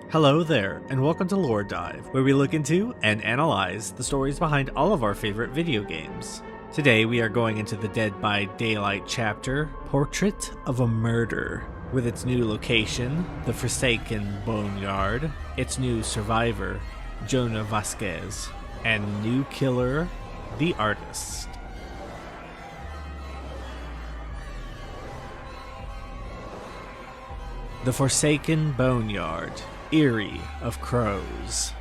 Hello there, and welcome to LoreDive, where we look into and analyze the stories behind all of our favorite video games. Today we are going into the Dead by Daylight chapter, Portrait of a Murder, with its new location, the Forsaken Boneyard, its new survivor, Jonah Vasquez, and new killer, the Artist. The Forsaken Boneyard, eerie of crows.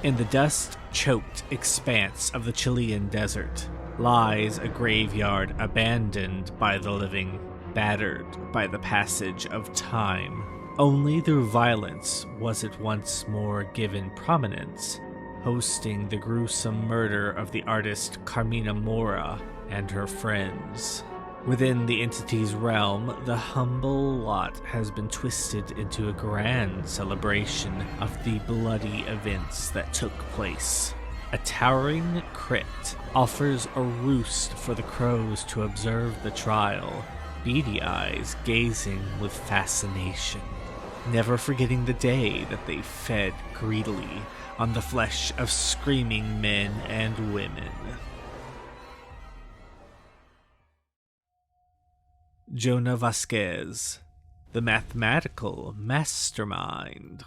In the dust-choked expanse of the Chilean desert lies a graveyard abandoned by the living, battered by the passage of time. Only through violence was it once more given prominence, hosting the gruesome murder of the artist Carmina Mora and her friends. Within the entity's realm, the humble lot has been twisted into a grand celebration of the bloody events that took place. A towering crypt offers a roost for the crows to observe the trial, beady eyes gazing with fascination, never forgetting the day that they fed greedily on the flesh of screaming men and women. Jonah Vasquez, the mathematical mastermind.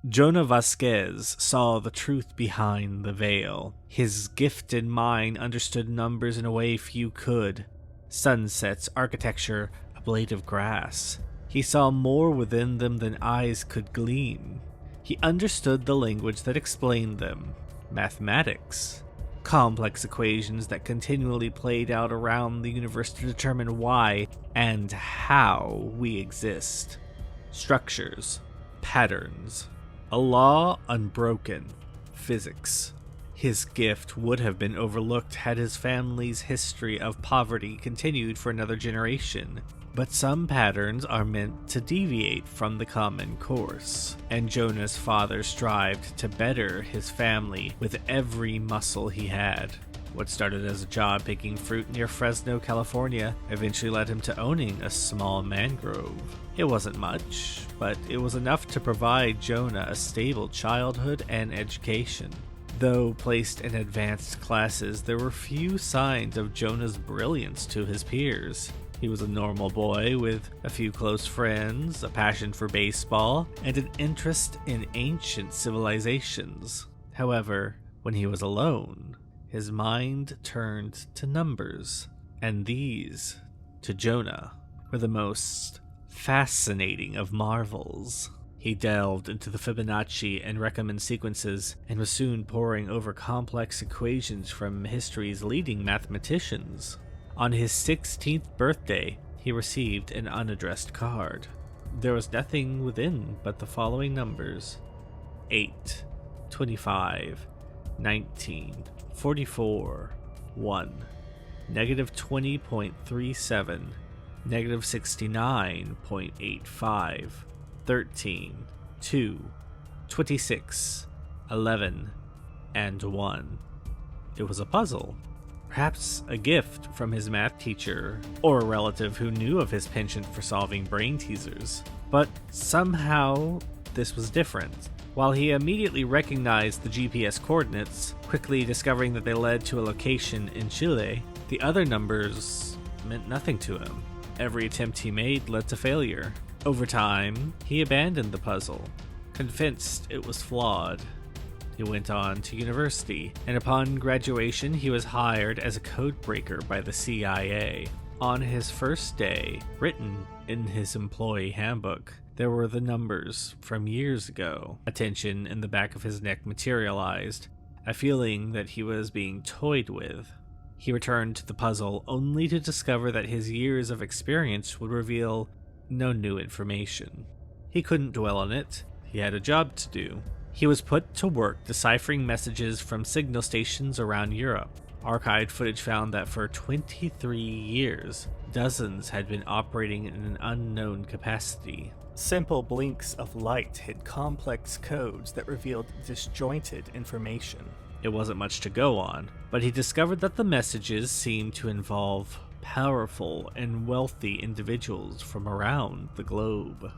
Jonah Vasquez saw the truth behind the veil. His gifted mind understood numbers in a way few could. Sunsets, architecture, a blade of grass. He saw more within them than eyes could glean. He understood the language that explained them. Mathematics. Complex equations that continually played out around the universe to determine why and how we exist. Structures, patterns, a law unbroken, physics. His gift would have been overlooked had his family's history of poverty continued for another generation. But some patterns are meant to deviate from the common course, and Jonah's father strived to better his family with every muscle he had. What started as a job picking fruit near Fresno, California, eventually led him to owning a small mangrove. It wasn't much, but it was enough to provide Jonah a stable childhood and education. Though placed in advanced classes, there were few signs of Jonah's brilliance to his peers. He was a normal boy with a few close friends, a passion for baseball, and an interest in ancient civilizations. However, when he was alone, his mind turned to numbers, and these, to Jonah, were the most fascinating of marvels. He delved into the Fibonacci and Reckoman sequences and was soon poring over complex equations from history's leading mathematicians. On his 16th birthday, he received an unaddressed card. There was nothing within but the following numbers: 8, 25, 19, 44, 1, negative 20.37, negative 69.85, 13, 2, 26, 11, and 1. It was a puzzle. Perhaps a gift from his math teacher, or a relative who knew of his penchant for solving brain teasers. But somehow, this was different. While he immediately recognized the GPS coordinates, quickly discovering that they led to a location in Chile, the other numbers meant nothing to him. Every attempt he made led to failure. Over time, he abandoned the puzzle, convinced it was flawed. He went on to university, and upon graduation he was hired as a codebreaker by the CIA. On his first day, written in his employee handbook, there were the numbers from years ago. A tension in the back of his neck materialized, a feeling that he was being toyed with. He returned to the puzzle only to discover that his years of experience would reveal no new information. He couldn't dwell on it. He had a job to do. He was put to work deciphering messages from signal stations around Europe. Archived footage found that for 23 years, dozens had been operating in an unknown capacity. Simple blinks of light hid complex codes that revealed disjointed information. It wasn't much to go on, but he discovered that the messages seemed to involve powerful and wealthy individuals from around the globe.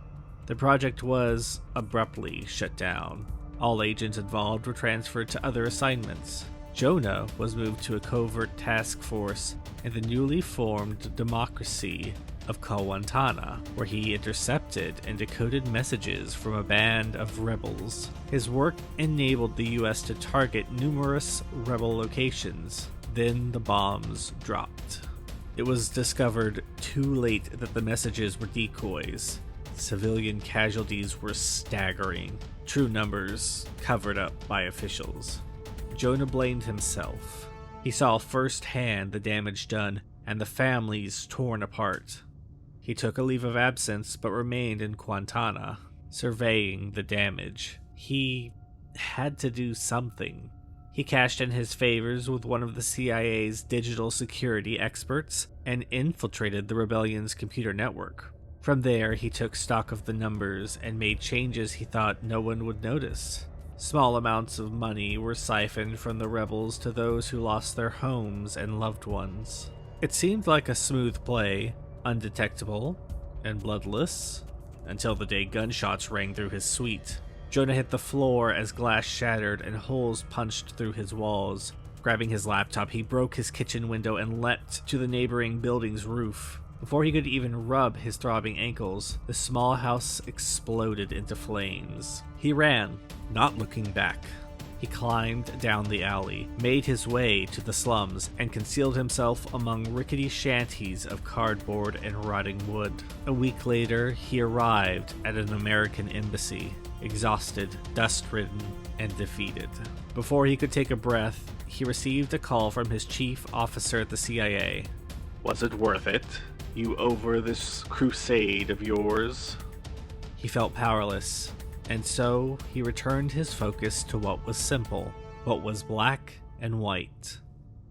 The project was abruptly shut down. All agents involved were transferred to other assignments. Jonah was moved to a covert task force in the newly formed democracy of Kawantana, where he intercepted and decoded messages from a band of rebels. His work enabled the US to target numerous rebel locations. Then the bombs dropped. It was discovered too late that the messages were decoys. Civilian casualties were staggering, true numbers covered up by officials. Jonah blamed himself. He saw firsthand the damage done and the families torn apart. He took a leave of absence but remained in Quantana, surveying the damage. He had to do something. He cashed in his favors with one of the CIA's digital security experts and infiltrated the rebellion's computer network. From there, he took stock of the numbers and made changes he thought no one would notice. Small amounts of money were siphoned from the rebels to those who lost their homes and loved ones. It seemed like a smooth play, undetectable and bloodless, until the day gunshots rang through his suite. Jonah hit the floor as glass shattered and holes punched through his walls. Grabbing his laptop, he broke his kitchen window and leapt to the neighboring building's roof. Before he could even rub his throbbing ankles, the small house exploded into flames. He ran, not looking back. He climbed down the alley, made his way to the slums, and concealed himself among rickety shanties of cardboard and rotting wood. A week later, he arrived at an American embassy, exhausted, dust-ridden, and defeated. Before he could take a breath, he received a call from his chief officer at the CIA. "Was it worth it? You over this crusade of yours?" He felt powerless, and so he returned his focus to what was simple, what was black and white.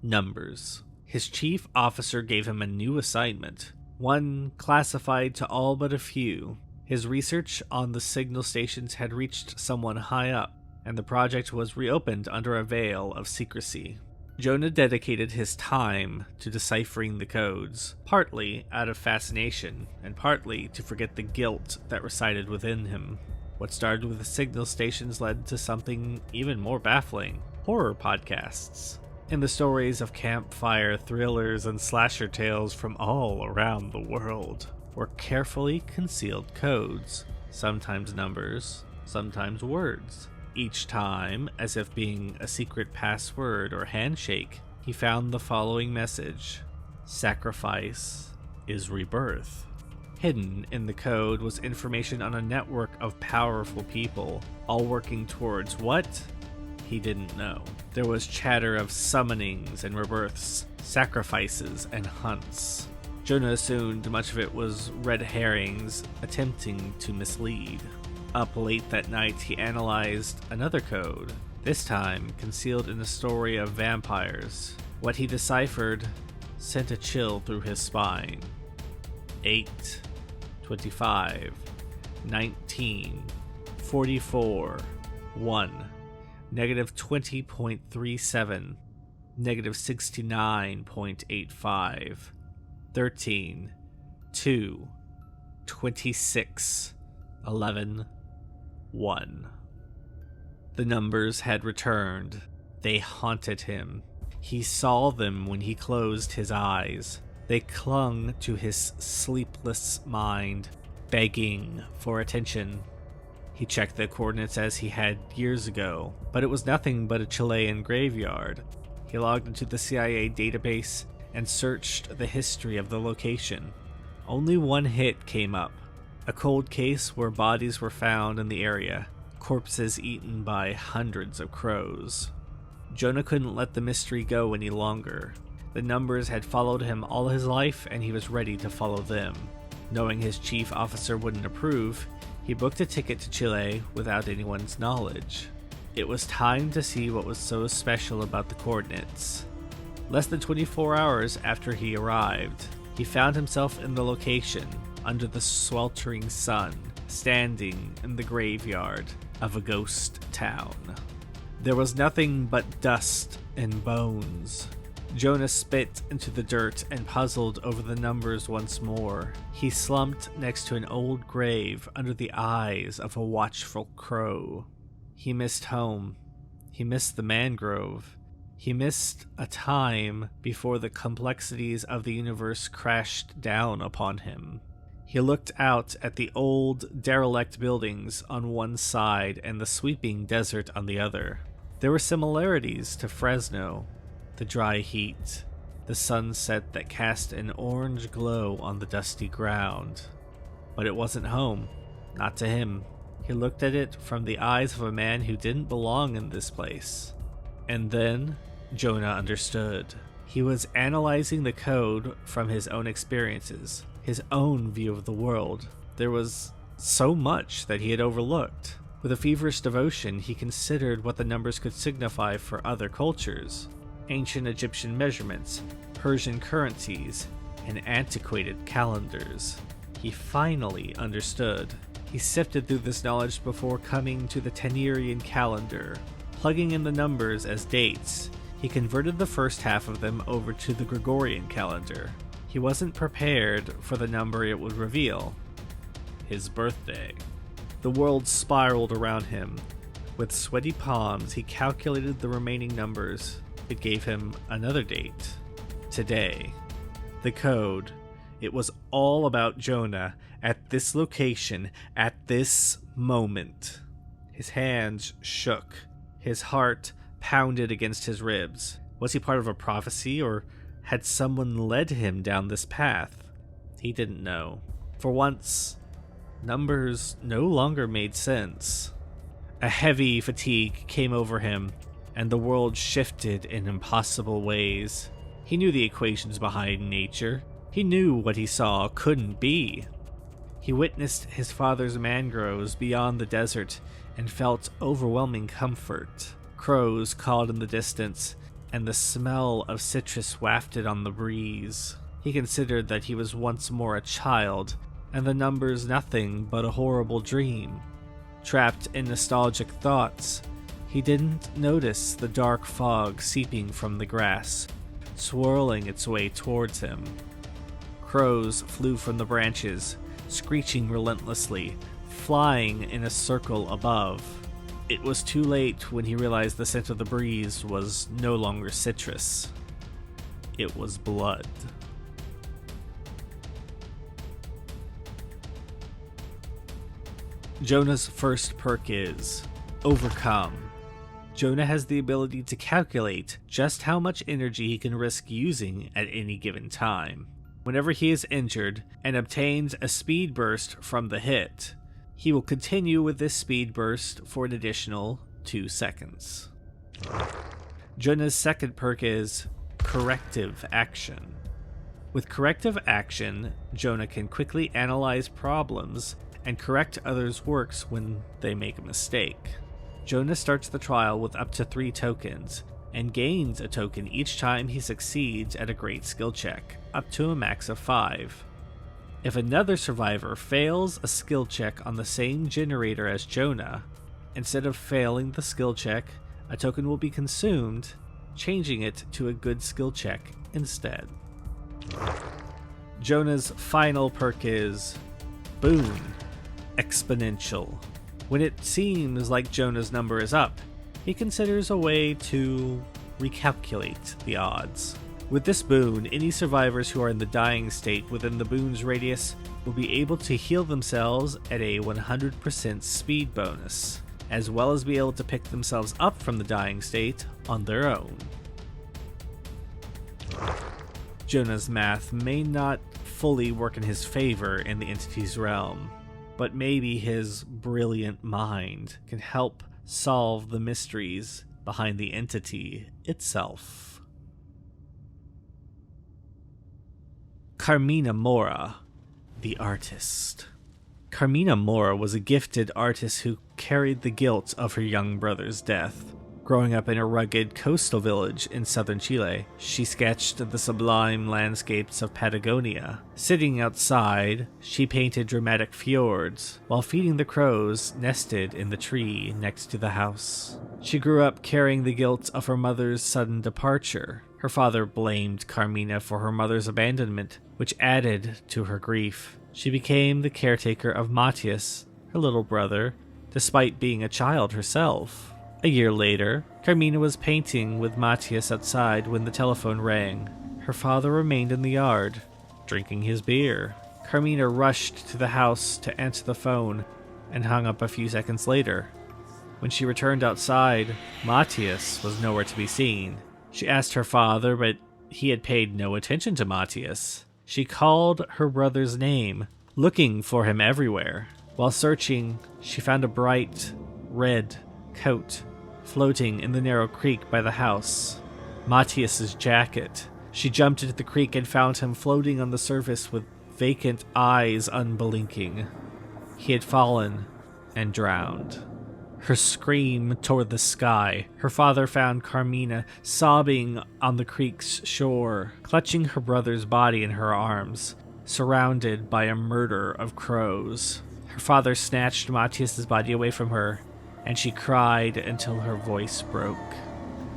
Numbers. His chief officer gave him a new assignment, one classified to all but a few. His research on the signal stations had reached someone high up, and the project was reopened under a veil of secrecy. Jonah dedicated his time to deciphering the codes, partly out of fascination, and partly to forget the guilt that resided within him. What started with the signal stations led to something even more baffling: horror podcasts. In the stories of campfire thrillers and slasher tales from all around the world were carefully concealed codes, sometimes numbers, sometimes words. Each time, as if being a secret password or handshake, he found the following message: "Sacrifice is rebirth." Hidden in the code was information on a network of powerful people, all working towards what? He didn't know. There was chatter of summonings and rebirths, sacrifices and hunts. Jonah assumed much of it was red herrings attempting to mislead. Up late that night, he analyzed another code, this time concealed in a story of vampires. What he deciphered sent a chill through his spine. 8, 25, 19, 44, 1, -20.37, -69.85, 13, 2, 26, 11, 1. The numbers had returned. They haunted him. He saw them when he closed his eyes. They clung to his sleepless mind, begging for attention. He checked the coordinates as he had years ago, but it was nothing but a Chilean graveyard. He logged into the CIA database and searched the history of the location. Only one hit came up: a cold case where bodies were found in the area, corpses eaten by hundreds of crows. Jonah couldn't let the mystery go any longer. The numbers had followed him all his life, and he was ready to follow them. Knowing his chief officer wouldn't approve, he booked a ticket to Chile without anyone's knowledge. It was time to see what was so special about the coordinates. Less than 24 hours after he arrived, he found himself in the location, under the sweltering sun, standing in the graveyard of a ghost town. There was nothing but dust and bones. Jonah spit into the dirt and puzzled over the numbers once more. He slumped next to an old grave under the eyes of a watchful crow. He missed home. He missed the mangrove. He missed a time before the complexities of the universe crashed down upon him. He looked out at the old, derelict buildings on one side and the sweeping desert on the other. There were similarities to Fresno. The dry heat, the sunset that cast an orange glow on the dusty ground. But it wasn't home, not to him. He looked at it from the eyes of a man who didn't belong in this place. And then, Jonah understood. He was analyzing the code from his own experiences, his own view of the world. There was so much that he had overlooked. With a feverish devotion, he considered what the numbers could signify for other cultures. Ancient Egyptian measurements, Persian currencies, and antiquated calendars. He finally understood. He sifted through this knowledge before coming to the Tenerian calendar. Plugging in the numbers as dates, he converted the first half of them over to the Gregorian calendar. He wasn't prepared for the number it would reveal. His birthday. The world spiraled around him. With sweaty palms, he calculated the remaining numbers. It gave him another date. Today. The code. It was all about Jonah at this location, at this moment. His hands shook. His heart pounded against his ribs. Was he part of a prophecy, or had someone led him down this path? He didn't know. For once, numbers no longer made sense. A heavy fatigue came over him, and the world shifted in impossible ways. He knew the equations behind nature. He knew what he saw couldn't be. He witnessed his father's mangroves beyond the desert and felt overwhelming comfort. Crows called in the distance, and the smell of citrus wafted on the breeze. He considered that he was once more a child, and the numbers nothing but a horrible dream. Trapped in nostalgic thoughts, he didn't notice the dark fog seeping from the grass, swirling its way towards him. Crows flew from the branches, screeching relentlessly, flying in a circle above. It was too late when he realized the scent of the breeze was no longer citrus. It was blood. Jonah's first perk is Overcome. Jonah has the ability to calculate just how much energy he can risk using at any given time. Whenever he is injured and obtains a speed burst from the hit, he will continue with this speed burst for an additional 2 seconds. Jonah's second perk is Corrective Action. With Corrective Action, Jonah can quickly analyze problems and correct others' works when they make a mistake. Jonah starts the trial with up to 3 tokens, and gains a token each time he succeeds at a great skill check, up to a max of 5. If another survivor fails a skill check on the same generator as Jonah, instead of failing the skill check, a token will be consumed, changing it to a good skill check instead. Jonah's final perk is Boon Exponential. When it seems like Jonah's number is up, he considers a way to recalculate the odds. With this boon, any survivors who are in the dying state within the boon's radius will be able to heal themselves at a 100% speed bonus, as well as be able to pick themselves up from the dying state on their own. Jonah's math may not fully work in his favor in the entity's realm, but maybe his brilliant mind can help solve the mysteries behind the entity itself. Carmina Mora, the artist. Carmina Mora was a gifted artist who carried the guilt of her young brother's death. Growing up in a rugged coastal village in southern Chile, she sketched the sublime landscapes of Patagonia. Sitting outside, she painted dramatic fjords, while feeding the crows nested in the tree next to the house. She grew up carrying the guilt of her mother's sudden departure. Her father blamed Carmina for her mother's abandonment, which added to her grief. She became the caretaker of Matthias, her little brother, despite being a child herself. A year later, Carmina was painting with Matthias outside when the telephone rang. Her father remained in the yard, drinking his beer. Carmina rushed to the house to answer the phone and hung up a few seconds later. When she returned outside, Matthias was nowhere to be seen. She asked her father, but he had paid no attention to Matthias. She called her brother's name, looking for him everywhere. While searching, she found a bright red coat floating in the narrow creek by the house. Matthias's jacket. She jumped into the creek and found him floating on the surface with vacant eyes unblinking. He had fallen and drowned. Her scream tore the sky. Her father found Carmina sobbing on the creek's shore, clutching her brother's body in her arms, surrounded by a murder of crows. Her father snatched Matthias's body away from her, and she cried until her voice broke.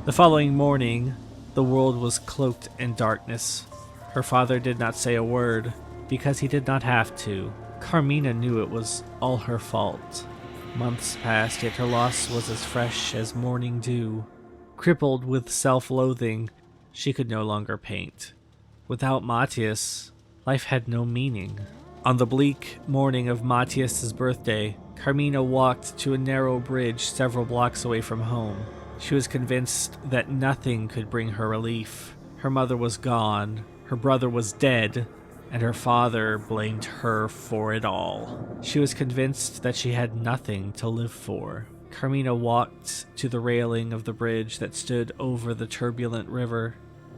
The following morning, the world was cloaked in darkness. Her father did not say a word, because he did not have to. Carmina knew it was all her fault. Months passed, yet her loss was as fresh as morning dew. Crippled with self-loathing, she could no longer paint. Without Matthias, life had no meaning. On the bleak morning of Matthias's birthday, Carmina walked to a narrow bridge several blocks away from home. She was convinced that nothing could bring her relief. Her mother was gone, her brother was dead, and her father blamed her for it all. She was convinced that she had nothing to live for. Carmina walked to the railing of the bridge that stood over the turbulent river.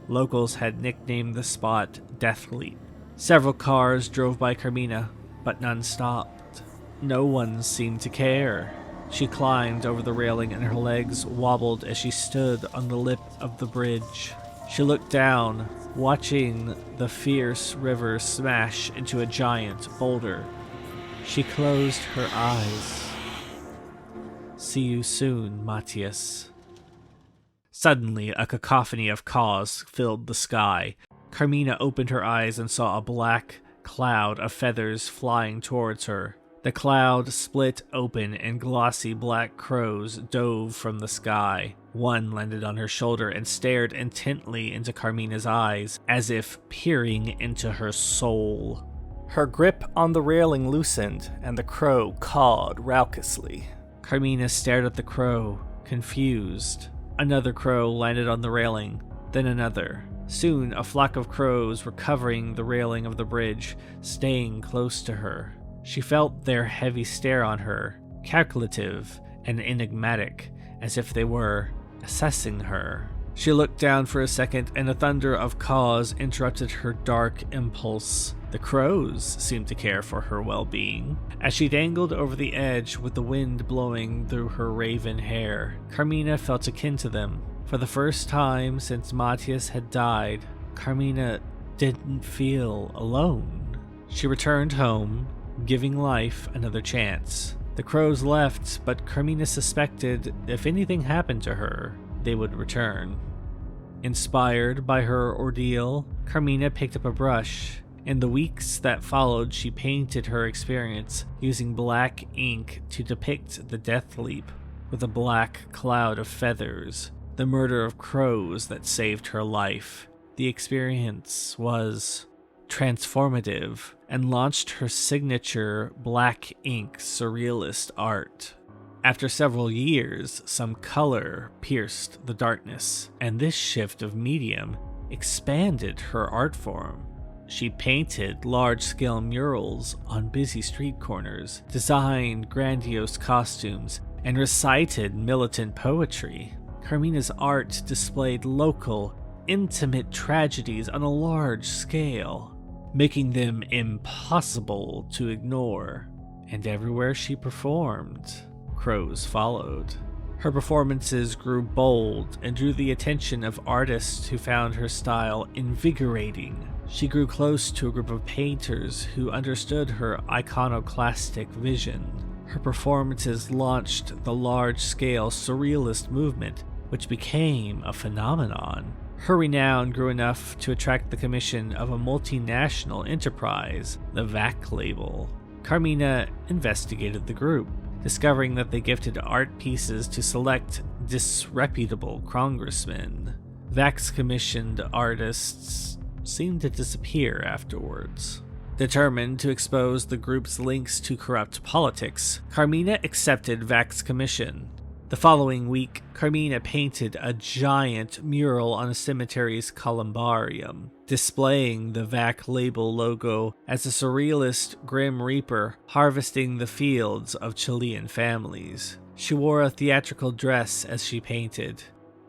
Locals had nicknamed the spot Death Leap. Several cars drove by Carmina, but none stopped. No one seemed to care. She climbed over the railing and her legs wobbled as she stood on the lip of the bridge. She looked down, watching the fierce river smash into a giant boulder. She closed her eyes. See you soon, Matthias. Suddenly, a cacophony of caws filled the sky. Carmina opened her eyes and saw a black cloud of feathers flying towards her. The cloud split open and glossy black crows dove from the sky. One landed on her shoulder and stared intently into Carmina's eyes, as if peering into her soul. Her grip on the railing loosened, and the crow cawed raucously. Carmina stared at the crow, confused. Another crow landed on the railing, then another. Soon, a flock of crows were covering the railing of the bridge, staying close to her. She felt their heavy stare on her, calculative and enigmatic, as if they were assessing her. She looked down for a second, and a thunder of caws interrupted her dark impulse. The crows seemed to care for her well-being. As she dangled over the edge with the wind blowing through her raven hair, Carmina felt akin to them. For the first time since Matthias had died, Carmina didn't feel alone. She returned home, giving life another chance. The crows left, but Carmina suspected if anything happened to her, they would return. Inspired by her ordeal, Carmina picked up a brush. In the weeks that followed, she painted her experience using black ink to depict the death leap with a black cloud of feathers, the murder of crows that saved her life. The experience was transformative and launched her signature black ink surrealist art. After several years, some color pierced the darkness, and this shift of medium expanded her art form. She painted large-scale murals on busy street corners, designed grandiose costumes, and recited militant poetry. Carmina's art displayed local, intimate tragedies on a large scale, making them impossible to ignore. And everywhere she performed, crows followed. Her performances grew bold and drew the attention of artists who found her style invigorating. She grew close to a group of painters who understood her iconoclastic vision. Her performances launched the large-scale surrealist movement, which became a phenomenon. Her renown grew enough to attract the commission of a multinational enterprise, the VAC label. Carmina investigated the group, discovering that they gifted art pieces to select disreputable congressmen. VAC's commissioned artists seemed to disappear afterwards. Determined to expose the group's links to corrupt politics, Carmina accepted VAC's commission. The following week, Carmina painted a giant mural on a cemetery's columbarium, displaying the VAC label logo as a surrealist Grim Reaper harvesting the fields of Chilean families. She wore a theatrical dress as she painted,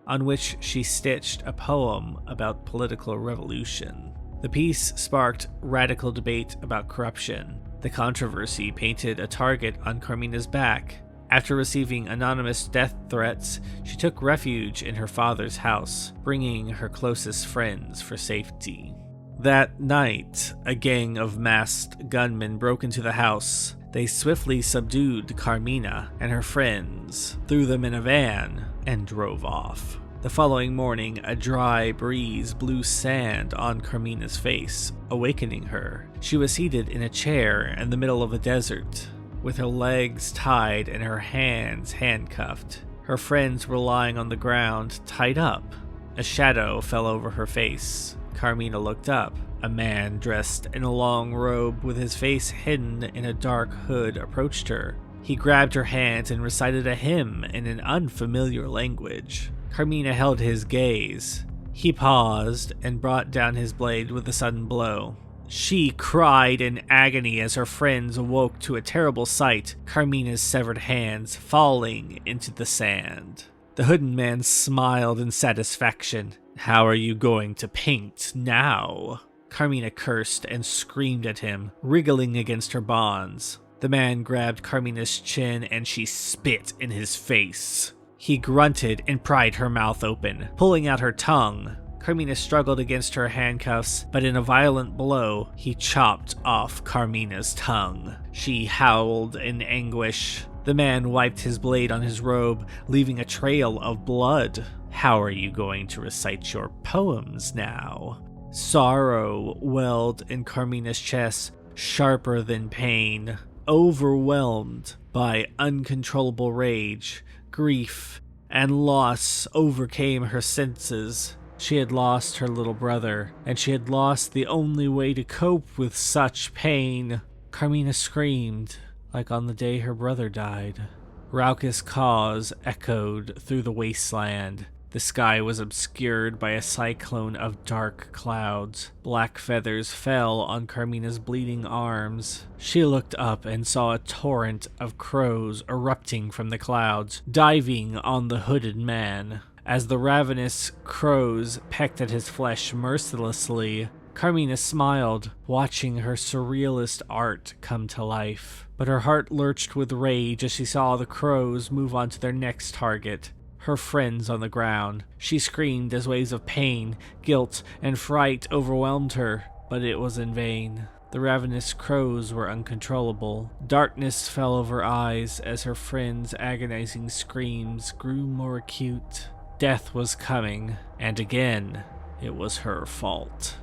on which she stitched a poem about political revolution. The piece sparked radical debate about corruption. The controversy painted a target on Carmina's back. After receiving anonymous death threats, she took refuge in her father's house, bringing her closest friends for safety. That night, a gang of masked gunmen broke into the house. They swiftly subdued Carmina and her friends, threw them in a van, and drove off. The following morning, a dry breeze blew sand on Carmina's face, awakening her. She was seated in a chair in the middle of a desert, with her legs tied and her hands handcuffed. Her friends were lying on the ground, tied up. A shadow fell over her face. Carmina looked up. A man dressed in a long robe with his face hidden in a dark hood approached her. He grabbed her hands and recited a hymn in an unfamiliar language. Carmina held his gaze. He paused and brought down his blade with a sudden blow. She cried in agony as her friends awoke to a terrible sight, Carmina's severed hands falling into the sand. The hooded man smiled in satisfaction. "How are you going to paint now?" Carmina cursed and screamed at him, wriggling against her bonds. The man grabbed Carmina's chin and she spit in his face. He grunted and pried her mouth open, pulling out her tongue. Carmina struggled against her handcuffs, but in a violent blow, he chopped off Carmina's tongue. She howled in anguish. The man wiped his blade on his robe, leaving a trail of blood. "How are you going to recite your poems now?" Sorrow welled in Carmina's chest, sharper than pain. Overwhelmed by uncontrollable rage, grief, and loss overcame her senses. She had lost her little brother, and she had lost the only way to cope with such pain. Carmina screamed, like on the day her brother died. Raucous caws echoed through the wasteland. The sky was obscured by a cyclone of dark clouds. Black feathers fell on Carmina's bleeding arms. She looked up and saw a torrent of crows erupting from the clouds, diving on the hooded man. As the ravenous crows pecked at his flesh mercilessly, Carmina smiled, watching her surrealist art come to life. But her heart lurched with rage as she saw the crows move on to their next target, her friends on the ground. She screamed as waves of pain, guilt, and fright overwhelmed her, but it was in vain. The ravenous crows were uncontrollable. Darkness fell over her eyes as her friends' agonizing screams grew more acute. Death was coming, and again, it was her fault.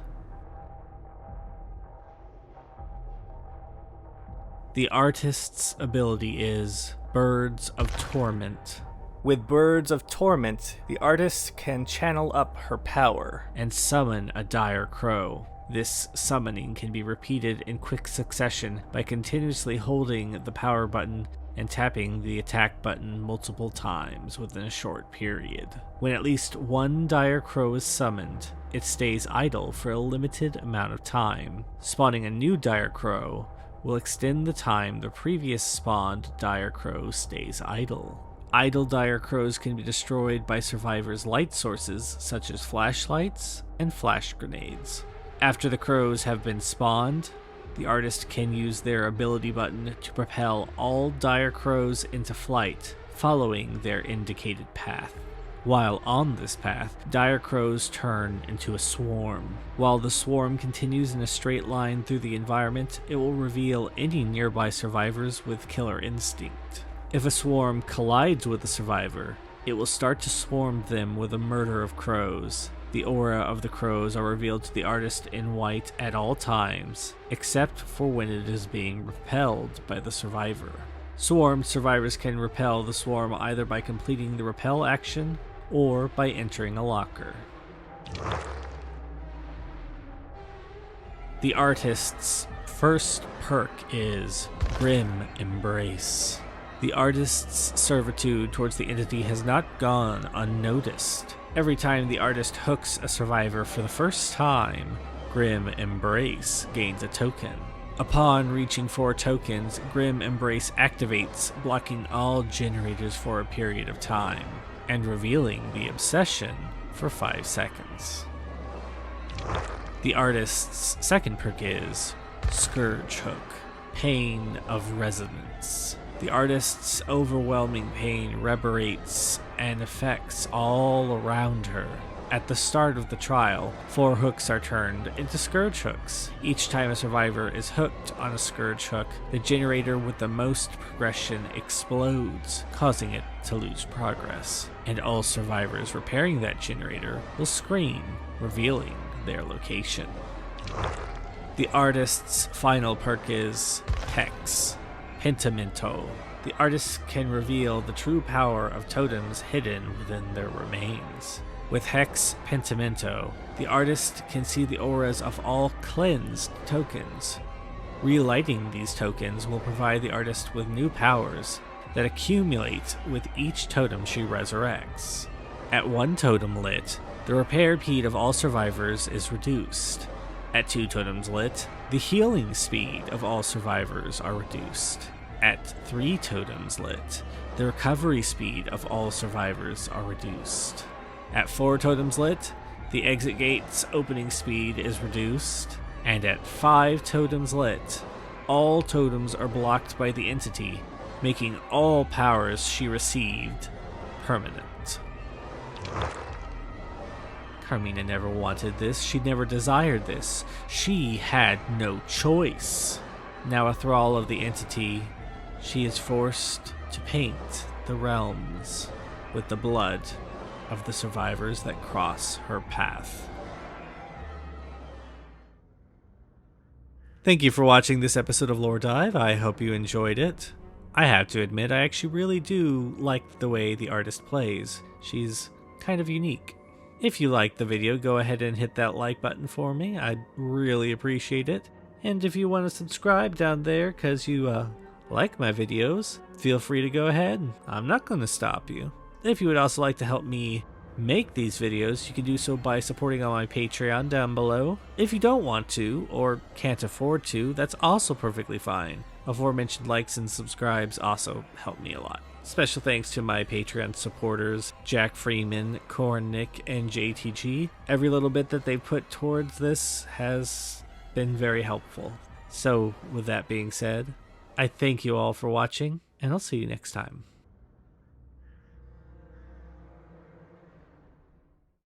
The artist's ability is Birds of Torment. With Birds of Torment, the artist can channel up her power and summon a dire crow. This summoning can be repeated in quick succession by continuously holding the power button and tapping the attack button multiple times within a short period. When at least one dire crow is summoned, it stays idle for a limited amount of time. Spawning a new dire crow will extend the time the previous spawned dire crow stays idle. Idle dire crows can be destroyed by survivors' light sources such as flashlights and flash grenades. After the crows have been spawned, the artist can use their ability button to propel all dire crows into flight, following their indicated path. While on this path, dire crows turn into a swarm. While the swarm continues in a straight line through the environment, it will reveal any nearby survivors with killer instinct. If a swarm collides with a survivor, it will start to swarm them with a murder of crows. The aura of the crows are revealed to the artist in white at all times, except for when it is being repelled by the survivor. Swarmed survivors can repel the swarm either by completing the repel action or by entering a locker. The artist's first perk is Grim Embrace. The artist's servitude towards the entity has not gone unnoticed. Every time the artist hooks a survivor for the first time, Grim Embrace gains a token. Upon reaching 4 tokens, Grim Embrace activates, blocking all generators for a period of time, and revealing the obsession for 5 seconds. The artist's second perk is Scourge Hook, Pain of Resonance. The artist's overwhelming pain reverberates and affects all around her. At the start of the trial, 4 hooks are turned into Scourge Hooks. Each time a survivor is hooked on a Scourge Hook, the generator with the most progression explodes, causing it to lose progress. And all survivors repairing that generator will scream, revealing their location. The artist's final perk is Hex, Pentimento. The artist can reveal the true power of totems hidden within their remains. With Hex Pentimento, the artist can see the auras of all cleansed tokens. Relighting these tokens will provide the artist with new powers that accumulate with each totem she resurrects. At 1 totem lit, the repair speed of all survivors is reduced. At 2 totems lit, the healing speed of all survivors are reduced. At 3 totems lit, the recovery speed of all survivors are reduced. At 4 totems lit, the exit gate's opening speed is reduced. And at 5 totems lit, all totems are blocked by the entity, making all powers she received permanent. Carmina never wanted this, she never desired this. She had no choice. Now a thrall of the entity, she is forced to paint the realms with the blood of the survivors that cross her path. Thank you for watching this episode of LoreDive. I hope you enjoyed it. I have to admit, I actually really do like the way the artist plays. She's kind of unique. If you liked the video, go ahead and hit that like button for me. I'd really appreciate it. And if you want to subscribe down there because you like my videos, feel free to go ahead. I'm not going to stop you. If you would also like to help me make these videos, you can do so by supporting on my Patreon down below. If you don't want to, or can't afford to, that's also perfectly fine. Aforementioned likes and subscribes also help me a lot. Special thanks to my Patreon supporters, Jack Freeman, Corn Nick, and JTG. Every little bit that they put towards this has been very helpful. So, with that being said, I thank you all for watching, and I'll see you next time.